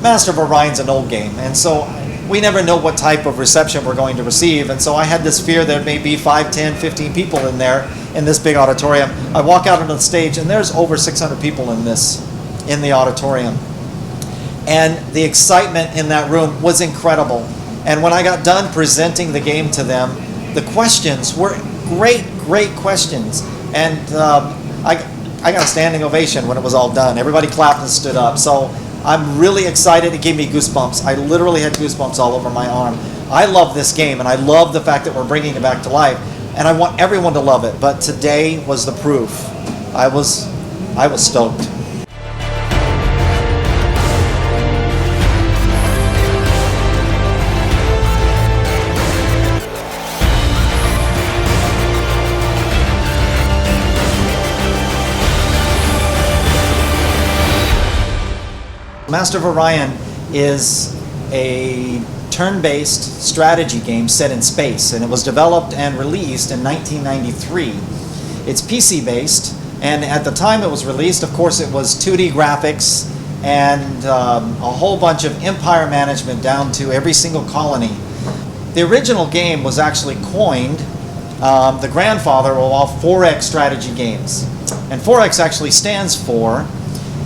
Master of Orion's an old game, and so we never know what type of reception we're going to receive, and so I had this fear there may be 5, 10, 15 people in there in this big auditorium. I walk out onto the stage, and there's over 600 people in the auditorium. And the excitement in that room was incredible. And when I got done presenting the game to them, the questions were great questions. And I got a standing ovation when it was all done. Everybody clapped and stood up. So I'm really excited. It gave me goosebumps. I literally had goosebumps all over my arm. I love this game, and I love the fact that we're bringing it back to life. And I want everyone to love it. But today was the proof. I was stoked. Master of Orion is a turn-based strategy game set in space, and it was developed and released in 1993. It's PC-based, and at the time it was released, of course, it was 2D graphics and a whole bunch of empire management down to every single colony. The original game was actually coined the grandfather of all 4X strategy games. And 4X actually stands for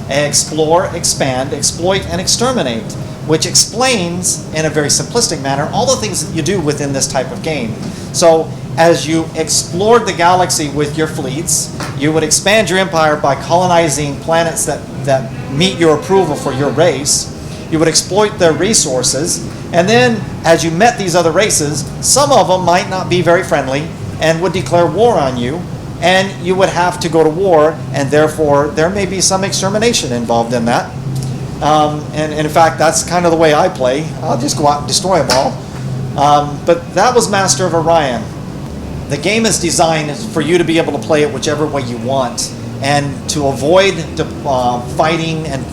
Explore, Expand, Exploit, and Exterminate, which explains in a very simplistic manner all the things that you do within this type of game. So as you explored the galaxy with your fleets, you would expand your empire by colonizing planets that meet your approval for your race. You would exploit their resources, and then as you met these other races, some of them might not be very friendly and would declare war on you, and you would have to go to war, and therefore there may be some extermination involved in that. And in fact, that's kind of the way I play. I'll just go out and destroy them all. But that was Master of Orion. The game is designed for you to be able to play it whichever way you want, and to avoid fighting, and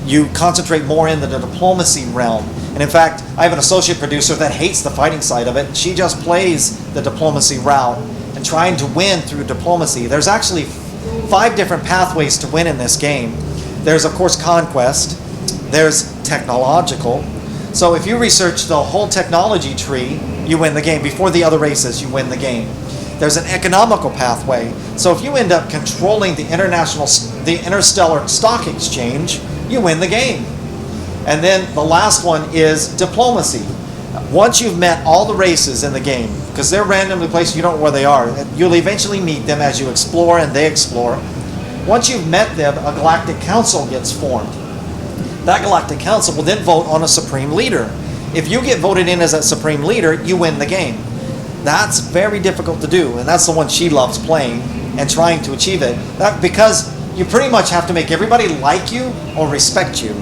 you concentrate more in the diplomacy realm. And in fact, I have an associate producer that hates the fighting side of it. She just plays the diplomacy route and trying to win through diplomacy. There's actually 5 different pathways to win in this game. There's, of course, conquest. There's technological. So if you research the whole technology tree, you win the game. Before the other races, you win the game. There's an economical pathway. So if you end up controlling the interstellar stock exchange, you win the game. And then the last one is diplomacy. Once you've met all the races in the game, because they're randomly placed, you don't know where they are, you'll eventually meet them as you explore and they explore. Once you've met them, a galactic council gets formed. That galactic council will then vote on a supreme leader. If you get voted in as that supreme leader, you win the game. That's very difficult to do, and that's the one she loves playing and trying to achieve it. Because you pretty much have to make everybody like you or respect you.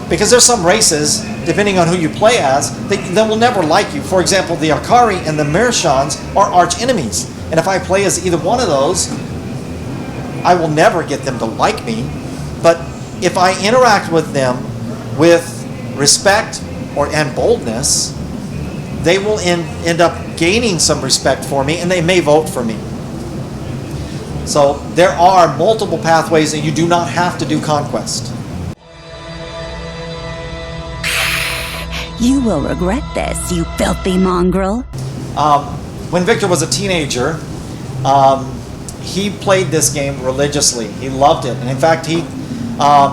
Because there's some races, depending on who you play as, that will never like you. For example, the Akari and the Mershans are arch enemies. And if I play as either one of those, I will never get them to like me. But if I interact with them with respect and boldness, they will end up gaining some respect for me, and they may vote for me. So there are multiple pathways, and you do not have to do conquest. You will regret this, you filthy mongrel. When Victor was a teenager, he played this game religiously. He loved it. And in fact, he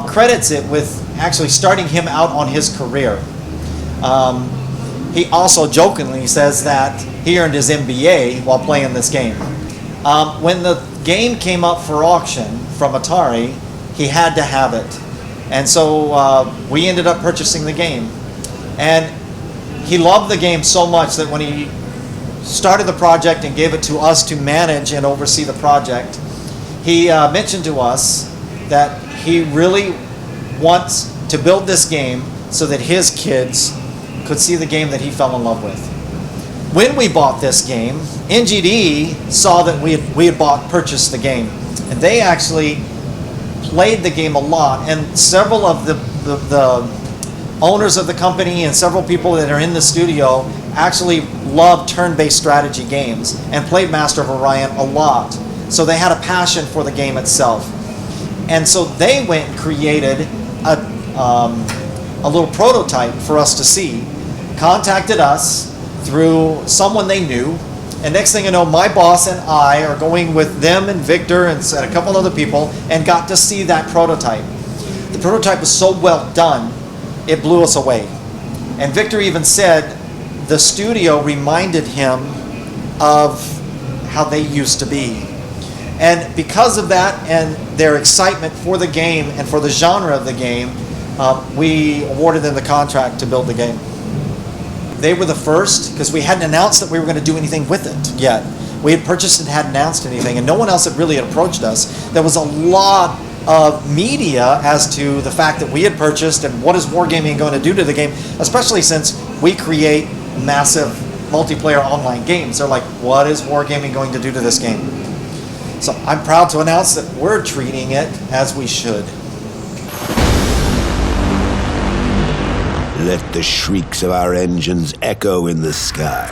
credits it with actually starting him out on his career. He also jokingly says that he earned his MBA while playing this game. When the game came up for auction from Atari, he had to have it. And so we ended up purchasing the game. And he loved the game so much that when he started the project and gave it to us to manage and oversee the project, he mentioned to us that he really wants to build this game so that his kids could see the game that he fell in love with. When we bought this game, NGD saw that we had purchased the game, and they actually played the game a lot, and several of the owners of the company and several people that are in the studio actually love turn-based strategy games and played Master of Orion a lot. So they had a passion for the game itself. And so they went and created a little prototype for us to see, contacted us through someone they knew, and next thing you know, my boss and I are going with them and Victor and a couple other people and got to see that prototype. The prototype was so well done, it blew us away. And Victor even said the studio reminded him of how they used to be. And because of that and their excitement for the game and for the genre of the game, we awarded them the contract to build the game. They were the first, because we hadn't announced that we were going to do anything with it yet. We had purchased and hadn't announced anything, and no one else had really approached us. There was a lot of media as to the fact that we had purchased and what is Wargaming going to do to the game, especially since we create massive multiplayer online games. They're like, what is Wargaming going to do to this game? So I'm proud to announce that we're treating it as we should. Let the shrieks of our engines echo in the sky.